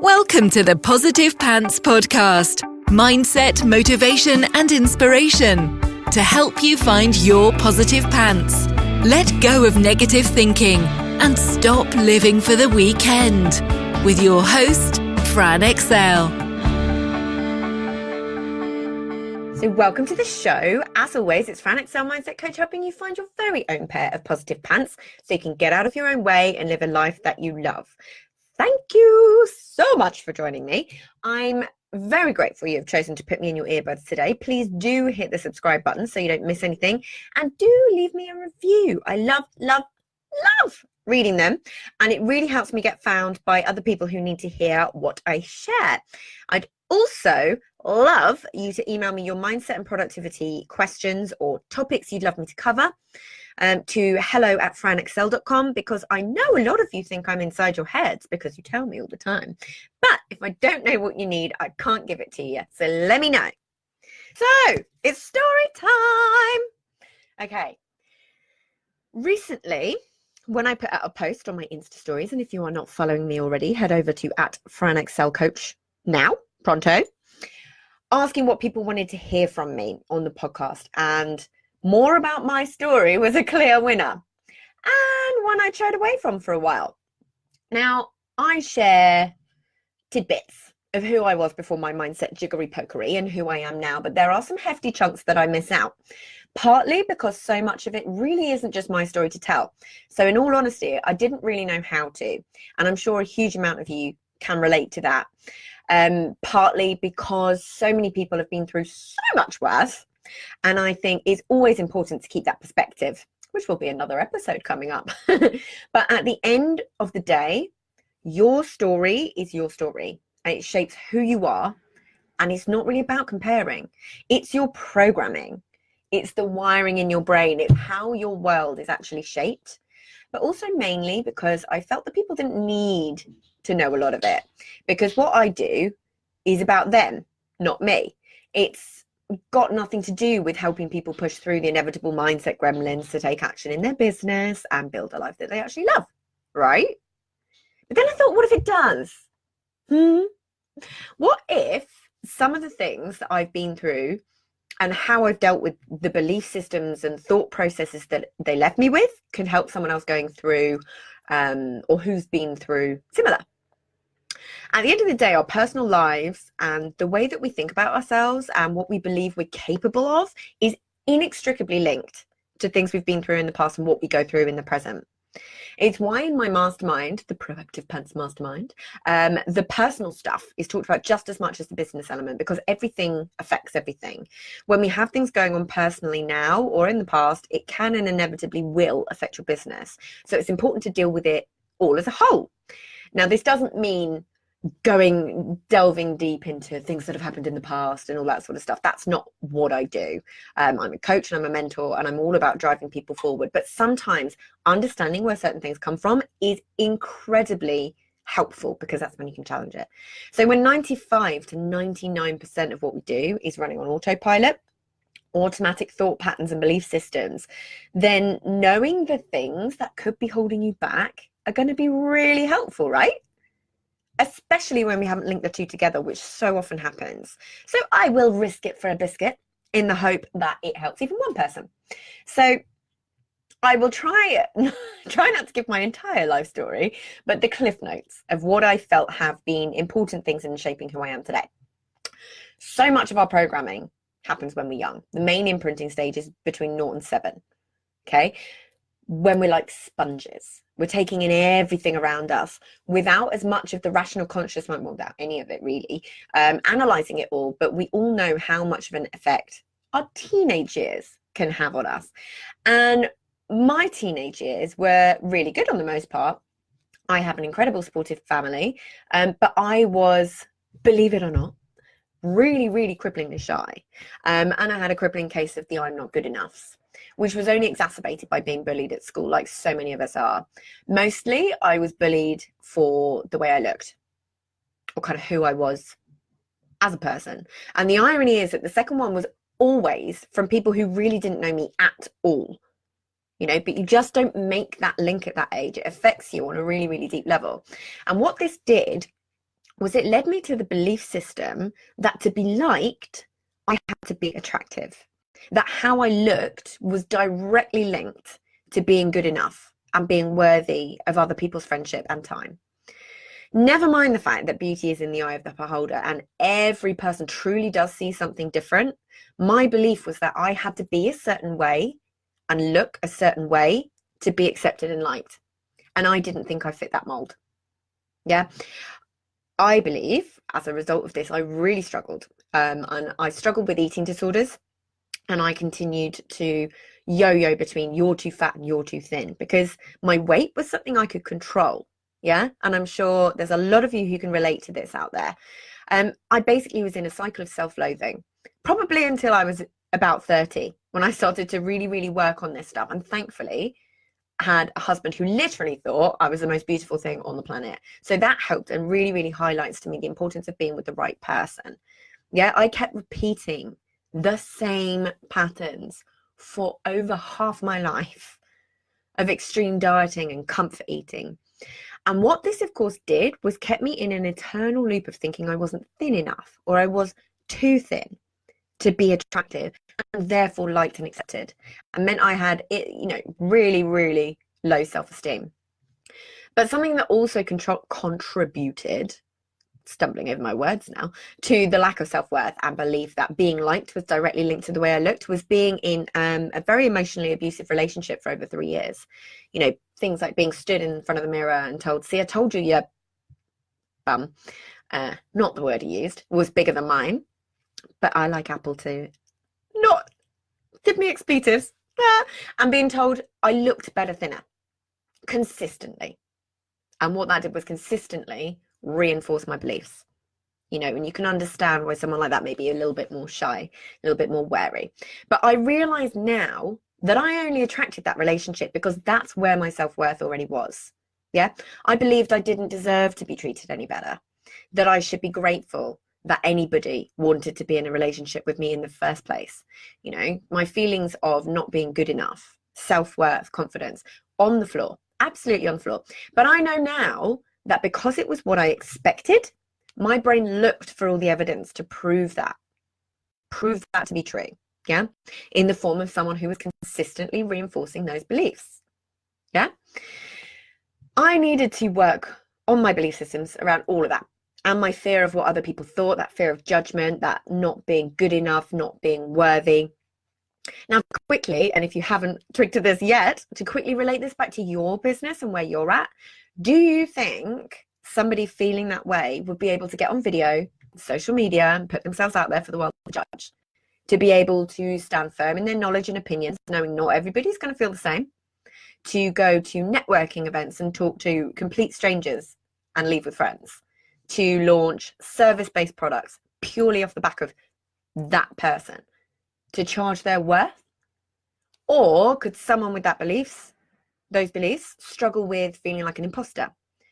Welcome to the Positive Pants Podcast. Mindset, motivation, and inspiration to help you find your positive pants. Let go of negative thinking and stop living for the weekend. With your host, Fran Excel. So welcome to the show. As always, it's Fran Excel, Mindset Coach, helping you find your very own pair of positive pants so you can get out of your own way and live a life that you love. Thank you so much for joining me. I'm very grateful you've chosen to put me in your earbuds today. Please do hit the subscribe button so you don't miss anything, and do leave me a review. I love reading them, and it really helps me get found by other people who need to hear what I share. I'd also love you to email me your mindset and productivity questions or topics you'd love me to cover to hello@franexcel.com, because I know a lot of you think I'm inside your heads because you tell me all the time. But if I don't know what you need, I can't give it to you. So let me know. So it's story time. Okay. Recently, when I put out a post on my Insta stories, and if you are not following me already, head over to @FranExcelCoach now, pronto, asking what people wanted to hear from me on the podcast. And more about my story was a clear winner, and one I shied away from for a while. Now, I share tidbits of who I was before my mindset jiggery pokery and who I am now, but there are some hefty chunks that I miss out, partly because so much of it really isn't just my story to tell. So in all honesty, I didn't really know how to, and I'm sure a huge amount of you can relate to that, partly because so many people have been through so much worse. And I think it's always important to keep that perspective, which will be another episode coming up. But at the end of the day, your story is your story, and it shapes who you are. And it's not really about comparing. It's your programming. It's the wiring in your brain. It's how your world is actually shaped. But also mainly because I felt that people didn't need to know a lot of it, because what I do is about them, not me. It's got nothing to do with helping people push through the inevitable mindset gremlins to take action in their business and build a life that they actually love, right? But then I thought, what if it does? What if some of the things that I've been through and how I've dealt with the belief systems and thought processes that they left me with could help someone else going through or who's been through similar? At the end of the day, our personal lives and the way that we think about ourselves and what we believe we're capable of is inextricably linked to things we've been through in the past and what we go through in the present. It's why in my mastermind, the Proactive Pants Mastermind, the personal stuff is talked about just as much as the business element, because everything affects everything. When we have things going on personally now or in the past, it can and inevitably will affect your business. So it's important to deal with it all as a whole. Now, this doesn't mean delving deep into things that have happened in the past and all that sort of stuff. That's not what I do. I'm a coach and I'm a mentor, and I'm all about driving people forward. But sometimes understanding where certain things come from is incredibly helpful, because that's when you can challenge it. So when 95 to 99% of what we do is running on autopilot, automatic thought patterns and belief systems, then knowing the things that could be holding you back are going to be really helpful, right? Especially when we haven't linked the two together, which so often happens. So I will risk it for a biscuit in the hope that it helps even one person. So I will try not to give my entire life story, but the cliff notes of what I felt have been important things in shaping who I am today. So much of our programming happens when we're young. The main imprinting stage is between 0 and 7. Okay. When we're like sponges, we're taking in everything around us without as much of the rational conscious mind, well, without any of it really, analyzing it all. But we all know how much of an effect our teenage years can have on us. And my teenage years were really good on the most part. I have an incredible supportive family, but I was, believe it or not, really, really cripplingly shy. And I had a crippling case of the I'm not good enough, which was only exacerbated by being bullied at school, like so many of us are. Mostly, I was bullied for the way I looked, or kind of who I was as a person. And the irony is that the second one was always from people who really didn't know me at all. But you just don't make that link at that age. It affects you on a really, really deep level. And what this did was it led me to the belief system that to be liked, I had to be attractive. That how I looked was directly linked to being good enough and being worthy of other people's friendship and time. Never mind the fact that beauty is in the eye of the beholder and every person truly does see something different. My belief was that I had to be a certain way and look a certain way to be accepted and liked. And I didn't think I fit that mold. Yeah. I believe as a result of this, I really struggled. And I struggled with eating disorders. And I continued to yo-yo between you're too fat and you're too thin because my weight was something I could control. Yeah. And I'm sure there's a lot of you who can relate to this out there. I basically was in a cycle of self-loathing, probably until I was about 30 when I started to really, really work on this stuff. And thankfully, had a husband who literally thought I was the most beautiful thing on the planet. So that helped and really, really highlights to me the importance of being with the right person. Yeah. I kept repeating the same patterns for over half my life of extreme dieting and comfort eating. And what this, of course, did was kept me in an eternal loop of thinking I wasn't thin enough or I was too thin to be attractive and therefore liked and accepted. And meant I had, really, really low self-esteem. But something that also contributed, stumbling over my words now, to the lack of self-worth and belief that being liked was directly linked to the way I looked was being in a very emotionally abusive relationship for over 3 years. Things like being stood in front of the mirror and told, see, I told you your bum, not the word he used, was bigger than mine, but I like Apple to not give me expletives. And being told I looked better thinner consistently. And what that did was consistently reinforce my beliefs. And you can understand why someone like that may be a little bit more shy, a little bit more wary. But I realize now that I only attracted that relationship because that's where my self-worth already was. Yeah. I believed I didn't deserve to be treated any better, that I should be grateful that anybody wanted to be in a relationship with me in the first place. My feelings of not being good enough, self-worth, confidence on the floor, absolutely on the floor. But I know now that because it was what I expected, my brain looked for all the evidence to prove that to be true. Yeah. In the form of someone who was consistently reinforcing those beliefs. Yeah. I needed to work on my belief systems around all of that. And my fear of what other people thought, that fear of judgment, that not being good enough, not being worthy. Now, quickly, and if you haven't twigged to this yet, to quickly relate this back to your business and where you're at, do you think somebody feeling that way would be able to get on video, social media, and put themselves out there for the world to judge? To be able to stand firm in their knowledge and opinions, knowing not everybody's going to feel the same, to go to networking events and talk to complete strangers and leave with friends, to launch service-based products purely off the back of that person, to charge their worth? Or could someone with those beliefs, struggle with feeling like an imposter,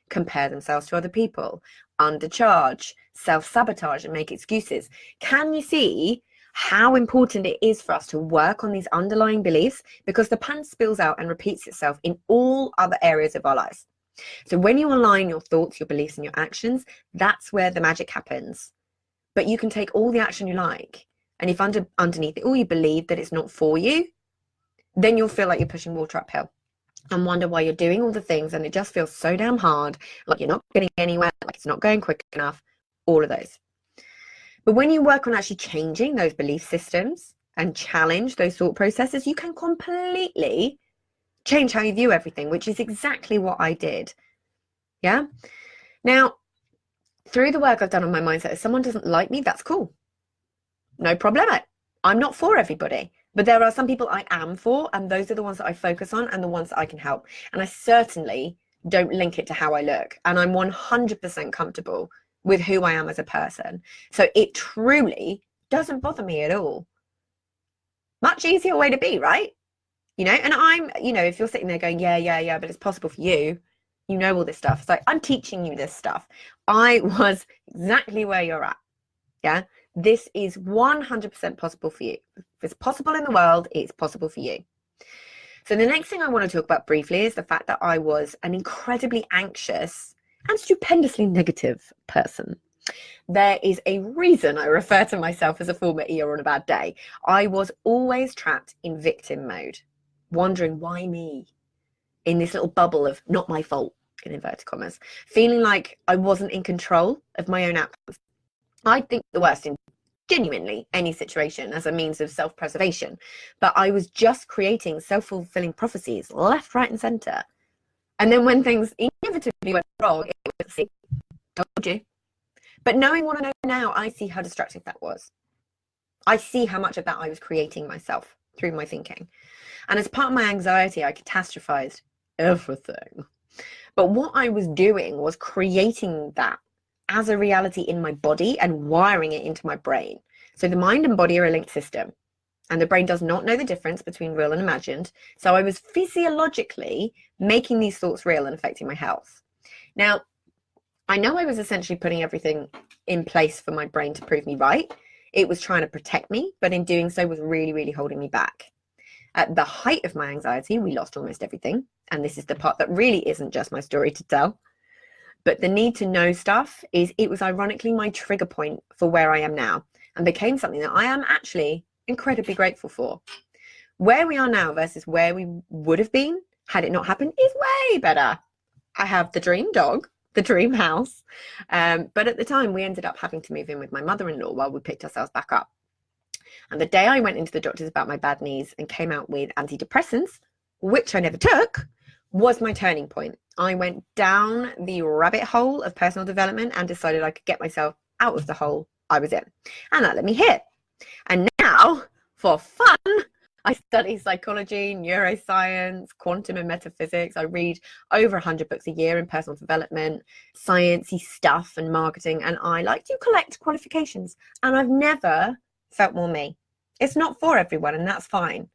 compare themselves to other people, undercharge, self-sabotage and make excuses? Can you see how important it is for us to work on these underlying beliefs? Because the pan spills out and repeats itself in all other areas of our lives. So when you align your thoughts, your beliefs and your actions, that's where the magic happens. But you can take all the action you like. And if underneath it all you believe that it's not for you, then you'll feel like you're pushing water uphill and wonder why you're doing all the things and it just feels so damn hard, like you're not getting anywhere, like it's not going quick enough, all of those. But when you work on actually changing those belief systems and challenge those thought processes, you can completely change how you view everything, which is exactly what I did. Yeah. Now, through the work I've done on my mindset, if someone doesn't like me, that's cool. No problem. I'm not for everybody, but there are some people I am for, and those are the ones that I focus on and the ones that I can help. And I certainly don't link it to how I look. And I'm 100% comfortable with who I am as a person. So it truly doesn't bother me at all. Much easier way to be, right? And I'm, if you're sitting there going, yeah, but it's possible for you, all this stuff. It's like, I'm teaching you this stuff. I was exactly where you're at. Yeah. This is 100% possible for you. If it's possible in the world, it's possible for you. So the next thing I want to talk about briefly is the fact that I was an incredibly anxious and stupendously negative person. There is a reason I refer to myself as a former Eeyore on a bad day. I was always trapped in victim mode, wondering why me, in this little bubble of not my fault, in inverted commas, feeling like I wasn't in control of my own outcomes. I think the worst in genuinely any situation as a means of self-preservation, but I was just creating self-fulfilling prophecies left, right and centre. And then when things inevitably went wrong, it was, see, told you. But knowing what I know now, I see how destructive that was. I see how much of that I was creating myself through my thinking. And as part of my anxiety, I catastrophized everything. But what I was doing was creating that as a reality in my body and wiring it into my brain. So the mind and body are a linked system, and the brain does not know the difference between real and imagined. So I was physiologically making these thoughts real and affecting my health. Now, I know I was essentially putting everything in place for my brain to prove me right. It was trying to protect me, but in doing so was really, really holding me back. At the height of my anxiety, we lost almost everything. And this is the part that really isn't just my story to tell. But the need to know stuff it was ironically my trigger point for where I am now, and became something that I am actually incredibly grateful for. Where we are now versus where we would have been had it not happened is way better. I have the dream dog, the dream house. But at the time, we ended up having to move in with my mother-in-law while we picked ourselves back up. And the day I went into the doctors about my bad knees and came out with antidepressants, which I never took, was my turning point. I went down the rabbit hole of personal development and decided I could get myself out of the hole I was in. And that let me hit. And now, for fun, I study psychology, neuroscience, quantum and metaphysics. I read over 100 books a year in personal development, sciencey stuff and marketing. And I like to collect qualifications. And I've never felt more me. It's not for everyone, and that's fine.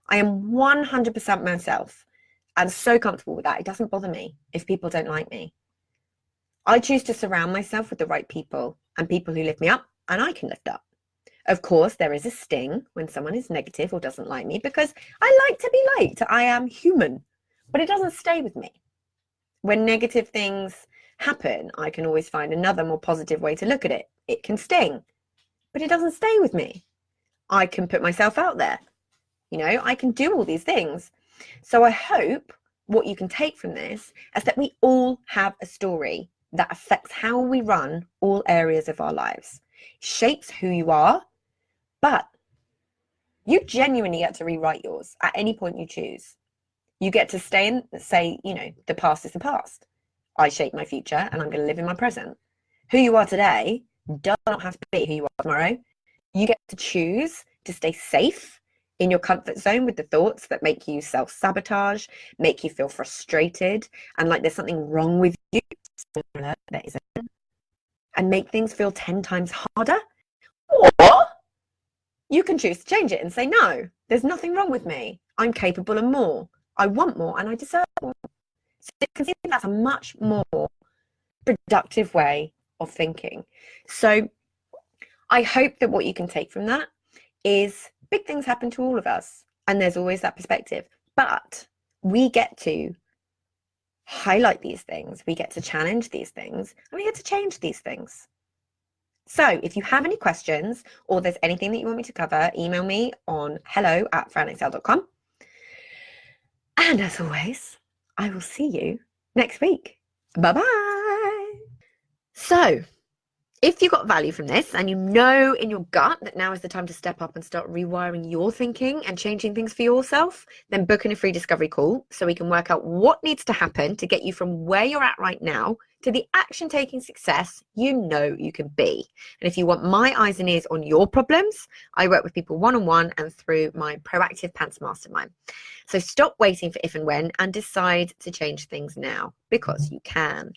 I am 100% myself. I'm so comfortable with that. It doesn't bother me if people don't like me. I choose to surround myself with the right people and people who lift me up and I can lift up. Of course, there is a sting when someone is negative or doesn't like me because I like to be liked. I am human, but it doesn't stay with me. When negative things happen, I can always find another more positive way to look at it. It can sting, but it doesn't stay with me. I can put myself out there. I can do all these things. So I hope what you can take from this is that we all have a story that affects how we run all areas of our lives, shapes who you are, but you genuinely get to rewrite yours at any point you choose. You get to stay and say, the past is the past. I shape my future and I'm going to live in my present. Who you are today does not have to be who you are tomorrow. You get to choose to stay safe in your comfort zone with the thoughts that make you self-sabotage, make you feel frustrated, and like there's something wrong with you, there isn't, and make things feel 10 times harder. Or you can choose to change it and say, no, there's nothing wrong with me. I'm capable of more. I want more and I deserve more. So you can see that's a much more productive way of thinking. So I hope that what you can take from that is big things happen to all of us, and there's always that perspective, but we get to highlight these things, we get to challenge these things, and we get to change these things. So if you have any questions or there's anything that you want me to cover, email me on hello@franexcel.com. And as always, I will see you next week. Bye-bye. So if you got value from this and you know in your gut that now is the time to step up and start rewiring your thinking and changing things for yourself, then book in a free discovery call so we can work out what needs to happen to get you from where you're at right now to the action-taking success you know you can be. And if you want my eyes and ears on your problems, I work with people one-on-one and through my Proactive Pants Mastermind. So stop waiting for if and when and decide to change things now, because you can.